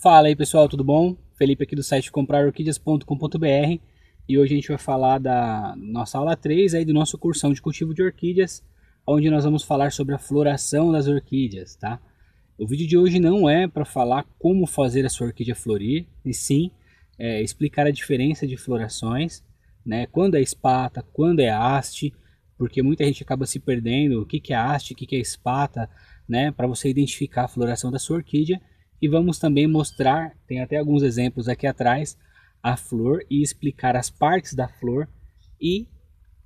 Fala aí pessoal, tudo bom? Felipe aqui do site comprarorquídeas.com.br e hoje a gente vai falar da nossa aula 3 aí do nosso cursão de cultivo de orquídeas, onde nós vamos falar sobre a floração das orquídeas, tá? O vídeo de hoje não é para falar como fazer a sua orquídea florir, e sim explicar a diferença de florações, né? Quando é espata, quando é haste, porque muita gente acaba se perdendo o que é haste, o que é espata, né? Para você identificar a floração da sua orquídea. E vamos também mostrar, tem até alguns exemplos aqui atrás, a flor e explicar as partes da flor e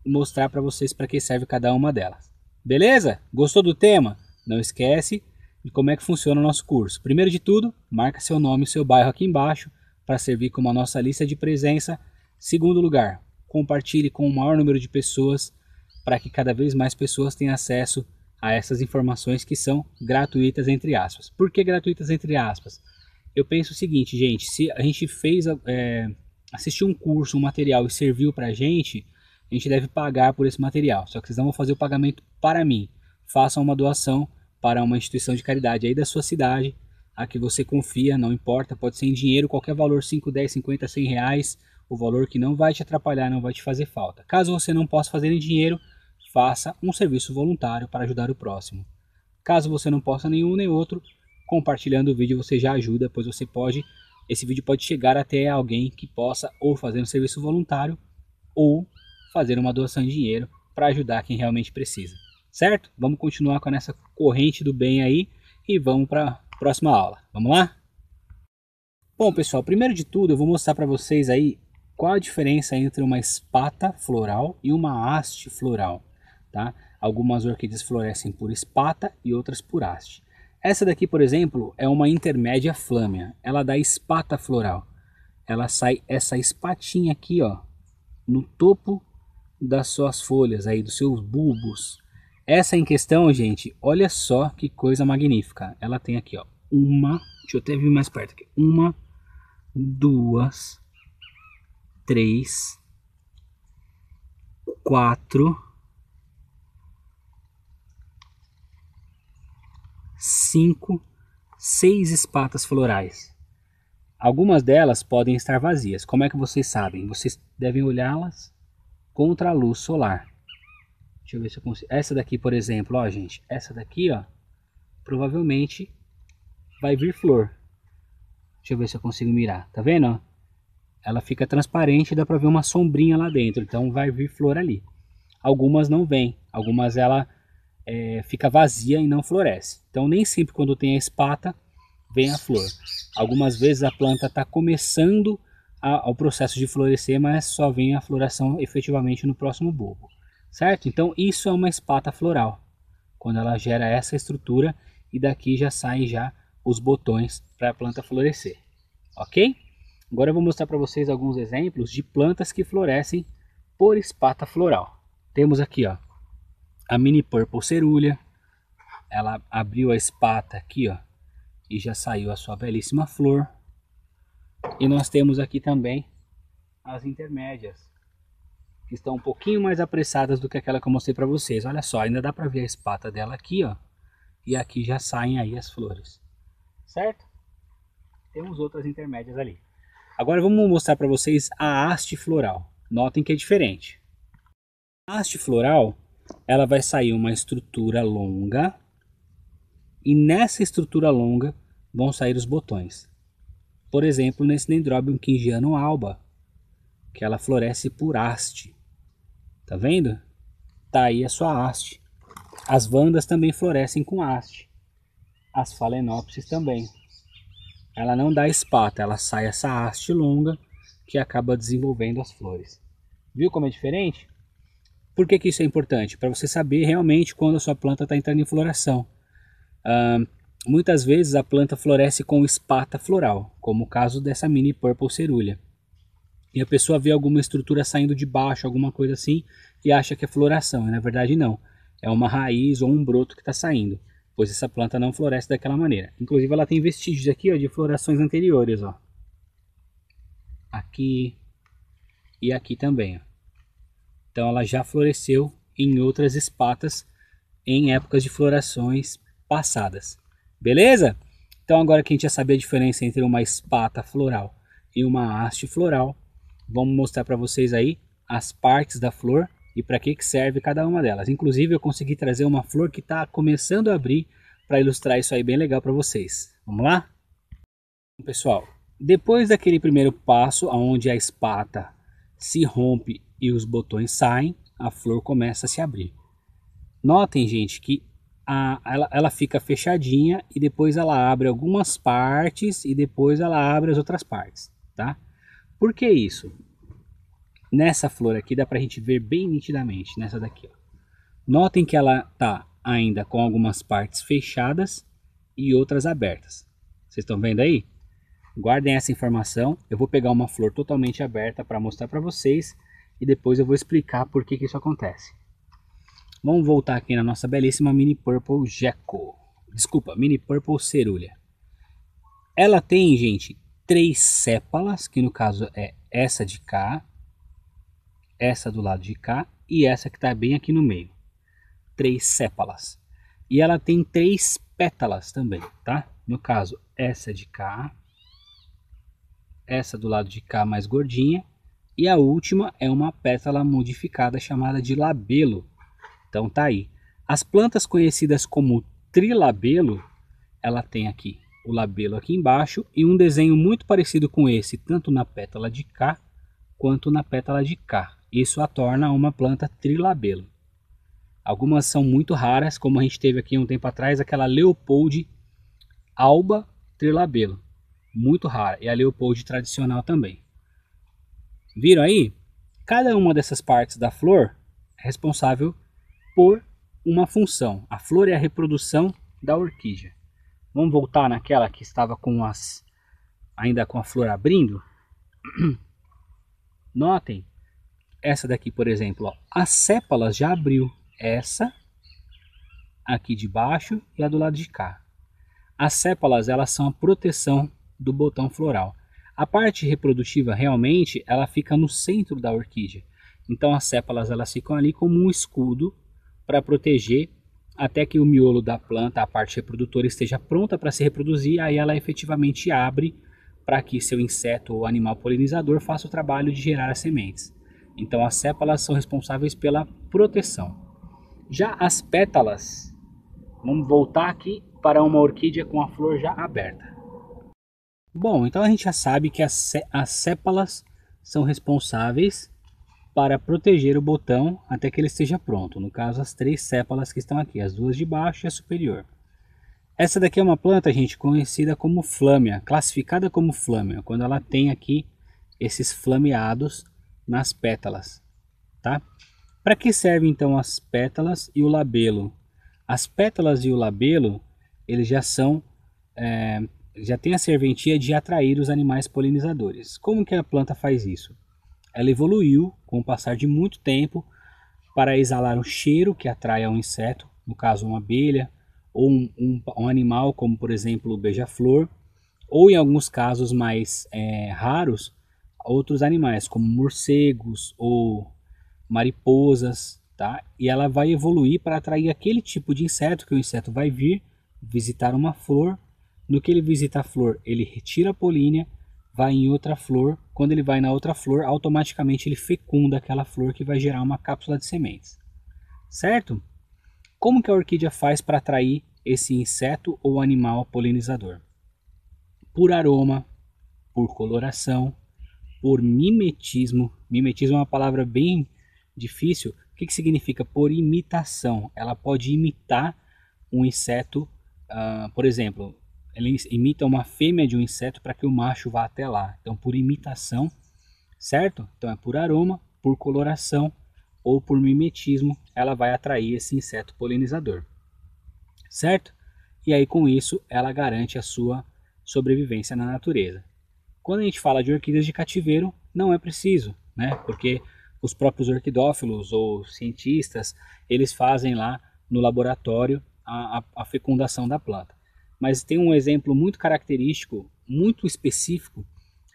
mostrar para vocês para que serve cada uma delas. Beleza? Gostou do tema? Não esquece de como é que funciona o nosso curso. Primeiro de tudo, marca seu nome e seu bairro aqui embaixo para servir como a nossa lista de presença. Segundo lugar, compartilhe com o maior número de pessoas para que cada vez mais pessoas tenham acesso a essas informações que são gratuitas entre aspas. Por que gratuitas entre aspas? Eu penso o seguinte, gente, se a gente assistiu um curso, um material e serviu para a gente deve pagar por esse material. Só que vocês não vão fazer o pagamento para mim. Façam uma doação para uma instituição de caridade aí da sua cidade, a que você confia, não importa, pode ser em dinheiro, qualquer valor, 5, 10, 50, 100 reais, o valor que não vai te atrapalhar, não vai te fazer falta. Caso você não possa fazer em dinheiro, faça um serviço voluntário para ajudar o próximo. Caso você não possa nenhum nem outro, compartilhando o vídeo você já ajuda, pois esse vídeo pode chegar até alguém que possa ou fazer um serviço voluntário ou fazer uma doação de dinheiro para ajudar quem realmente precisa. Certo? Vamos continuar com essa corrente do bem aí e vamos para a próxima aula. Vamos lá? Bom pessoal, primeiro de tudo eu vou mostrar para vocês aí qual a diferença entre uma espata floral e uma haste floral. Tá? Algumas orquídeas florescem por espata e outras por haste. Essa daqui, por exemplo, é uma intermédia flâmea. Ela dá espata floral. Ela sai essa espatinha aqui, ó, no topo das suas folhas, aí, dos seus bulbos. Essa em questão, gente, olha só que coisa magnífica. Ela tem aqui, ó, deixa eu até vir mais perto aqui. 1, 2, 3, 4, 5, 6 espatas florais. Algumas delas podem estar vazias. Como é que vocês sabem? Vocês devem olhá-las contra a luz solar. Deixa eu ver se eu consigo. Essa daqui, por exemplo, ó, gente. Essa daqui, ó, provavelmente vai vir flor. Deixa eu ver se eu consigo mirar. Tá vendo, ó? Ela fica transparente, dá pra ver uma sombrinha lá dentro. Então vai vir flor ali. Algumas não vêm. Algumas ela fica vazia e não floresce. Então nem sempre quando tem a espata vem a flor. Algumas vezes a planta está começando ao processo de florescer, mas só vem a floração efetivamente no próximo bulbo, certo? Então isso é uma espata floral, quando ela gera essa estrutura e daqui já saem já os botões para a planta florescer, ok? Agora eu vou mostrar para vocês alguns exemplos de plantas que florescem por espata floral. Temos aqui, ó, a Mini Purple Cerulea. Ela abriu a espata aqui, ó, e já saiu a sua belíssima flor. E nós temos aqui também as intermédias, que estão um pouquinho mais apressadas do que aquela que eu mostrei para vocês. Olha só, ainda dá para ver a espata dela aqui, ó, e aqui já saem aí as flores, certo? Temos outras intermédias ali. Agora vamos mostrar para vocês a haste floral. Notem que é diferente. A haste floral, ela vai sair uma estrutura longa e nessa estrutura longa vão sair os botões. Por exemplo, nesse Dendrobium Kingianum alba, que ela floresce por haste. Tá vendo? Tá aí a sua haste. As Vandas também florescem com haste. As Phalaenopsis também. Ela não dá espata, ela sai essa haste longa que acaba desenvolvendo as flores. Viu como é diferente? Por que isso é importante? Para você saber realmente quando a sua planta está entrando em floração. Muitas vezes a planta floresce com espata floral, como o caso dessa Mini Purple Cerulea. E a pessoa vê alguma estrutura saindo de baixo, alguma coisa assim, e acha que é floração. E na verdade não. É uma raiz ou um broto que está saindo, pois essa planta não floresce daquela maneira. Inclusive ela tem vestígios aqui, ó, de florações anteriores. Ó. Aqui e aqui também. Ó. Então ela já floresceu em outras espatas em épocas de florações passadas. Beleza? Então agora que a gente já sabe a diferença entre uma espata floral e uma haste floral, vamos mostrar para vocês aí as partes da flor e para que serve cada uma delas. Inclusive eu consegui trazer uma flor que está começando a abrir para ilustrar isso aí bem legal para vocês. Vamos lá? Pessoal, depois daquele primeiro passo onde a espata se rompe e os botões saem, a flor começa a se abrir. Notem, gente, que ela fica fechadinha e depois ela abre algumas partes e depois ela abre as outras partes, tá? Por que isso? Nessa flor aqui dá pra gente ver bem nitidamente, nessa daqui, ó. Notem que ela tá ainda com algumas partes fechadas e outras abertas. Vocês estão vendo aí? Guardem essa informação. Eu vou pegar uma flor totalmente aberta para mostrar para vocês e depois eu vou explicar por que isso acontece. Vamos voltar aqui na nossa belíssima Mini Purple Gecko. Desculpa, Mini Purple Cerulea. Ela tem, gente, 3 sépalas, que no caso é essa de cá, essa do lado de cá e essa que está bem aqui no meio. 3 sépalas. E ela tem 3 pétalas também, tá? No caso, essa de cá, essa do lado de cá mais gordinha, e a última é uma pétala modificada chamada de labelo. Então tá aí. As plantas conhecidas como trilabelo, ela tem aqui o labelo aqui embaixo e um desenho muito parecido com esse, tanto na pétala de cá quanto na pétala de cá. Isso a torna uma planta trilabelo. Algumas são muito raras, como a gente teve aqui um tempo atrás, aquela Leopold alba trilabelo. Muito rara. E a Leopold tradicional também. Viram aí? Cada uma dessas partes da flor é responsável por uma função. A flor é a reprodução da orquídea. Vamos voltar naquela que estava com ainda com a flor abrindo. Notem, essa daqui, por exemplo, ó, as sépalas já abriu. Essa aqui de baixo e a do lado de cá. As sépalas, elas são a proteção do botão floral. A parte reprodutiva realmente ela fica no centro da orquídea. Então as sépalas elas ficam ali como um escudo para proteger até que o miolo da planta, a parte reprodutora, esteja pronta para se reproduzir. Aí ela efetivamente abre para que seu inseto ou animal polinizador faça o trabalho de gerar as sementes. Então as sépalas são responsáveis pela proteção. Já as pétalas, vamos voltar aqui para uma orquídea com a flor já aberta. Bom, então a gente já sabe que as sépalas são responsáveis para proteger o botão até que ele esteja pronto. No caso, as 3 sépalas que estão aqui, as 2 de baixo e a superior. Essa daqui é uma planta, gente, conhecida como flâmea, classificada como flâmea, quando ela tem aqui esses flameados nas pétalas, tá? Para que servem então as pétalas e o labelo? As pétalas e o labelo, eles já são já tem a serventia de atrair os animais polinizadores. Como que a planta faz isso? Ela evoluiu com o passar de muito tempo para exalar um cheiro que atrai ao inseto, no caso uma abelha, ou um animal como por exemplo o beija-flor, ou em alguns casos mais raros, outros animais como morcegos ou mariposas, tá? E ela vai evoluir para atrair aquele tipo de inseto que o inseto vai vir visitar uma flor. No que ele visita a flor, ele retira a polínia, vai em outra flor. Quando ele vai na outra flor, automaticamente ele fecunda aquela flor que vai gerar uma cápsula de sementes. Certo? Como que a orquídea faz para atrair esse inseto ou animal polinizador? Por aroma, por coloração, por mimetismo. Mimetismo é uma palavra bem difícil. O que significa? Por imitação. Ela pode imitar um inseto, por exemplo, ele imita uma fêmea de um inseto para que o macho vá até lá. Então, por imitação, certo? Então, é por aroma, por coloração ou por mimetismo, ela vai atrair esse inseto polinizador, certo? E aí, com isso, ela garante a sua sobrevivência na natureza. Quando a gente fala de orquídeas de cativeiro, não é preciso, né? Porque os próprios orquidófilos ou cientistas, eles fazem lá no laboratório a fecundação da planta. Mas tem um exemplo muito característico, muito específico,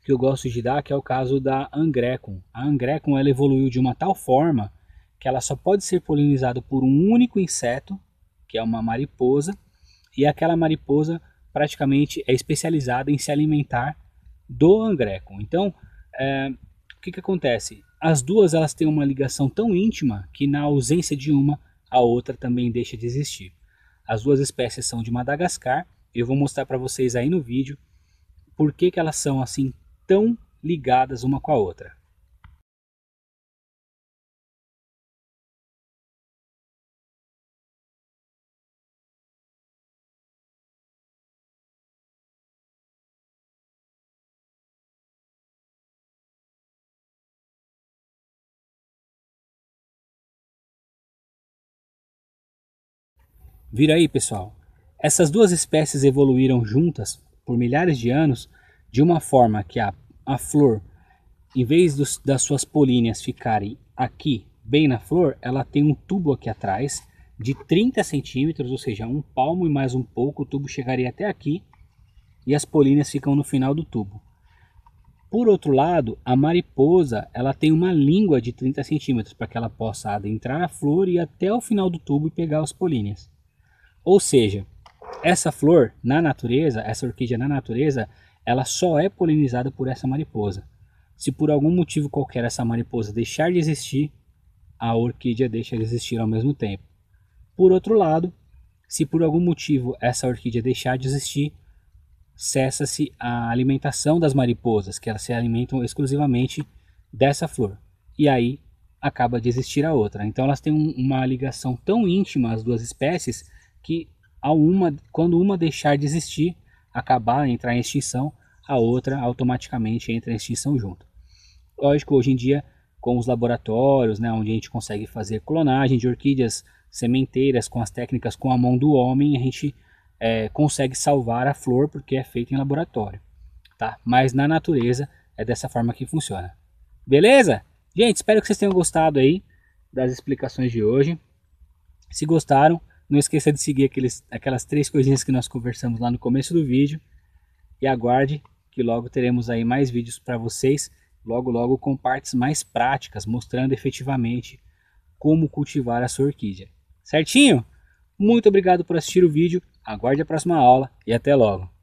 que eu gosto de dar, que é o caso da Angrecum. A Angrecum ela evoluiu de uma tal forma que ela só pode ser polinizada por um único inseto, que é uma mariposa, e aquela mariposa praticamente é especializada em se alimentar do angrecum. Então, o que acontece? As duas elas têm uma ligação tão íntima que na ausência de uma, a outra também deixa de existir. As duas espécies são de Madagascar. Eu vou mostrar para vocês aí no vídeo por que elas são assim tão ligadas uma com a outra. Vira aí, pessoal. Essas duas espécies evoluíram juntas por milhares de anos de uma forma que a flor, em vez das suas políneas ficarem aqui, bem na flor, ela tem um tubo aqui atrás de 30 centímetros, ou seja, um palmo e mais um pouco, o tubo chegaria até aqui e as políneas ficam no final do tubo. Por outro lado, a mariposa ela tem uma língua de 30 centímetros para que ela possa adentrar a flor e ir até o final do tubo e pegar as políneas. Ou seja, essa flor na natureza, essa orquídea na natureza, ela só é polinizada por essa mariposa. Se por algum motivo qualquer essa mariposa deixar de existir, a orquídea deixa de existir ao mesmo tempo. Por outro lado, se por algum motivo essa orquídea deixar de existir, cessa-se a alimentação das mariposas, que elas se alimentam exclusivamente dessa flor. E aí acaba de existir a outra. Então elas têm uma ligação tão íntima, as duas espécies, que quando uma deixar de existir, entrar em extinção, a outra automaticamente entra em extinção junto. Lógico, hoje em dia, com os laboratórios, né, onde a gente consegue fazer clonagem de orquídeas sementeiras com as técnicas com a mão do homem, a gente consegue salvar a flor porque é feito em laboratório, tá? Mas na natureza é dessa forma que funciona. Beleza? Gente, espero que vocês tenham gostado aí das explicações de hoje. Se gostaram, não esqueça de seguir aquelas 3 coisinhas que nós conversamos lá no começo do vídeo. E aguarde que logo teremos aí mais vídeos para vocês, logo com partes mais práticas, mostrando efetivamente como cultivar a sua orquídea. Certinho? Muito obrigado por assistir o vídeo, aguarde a próxima aula e até logo!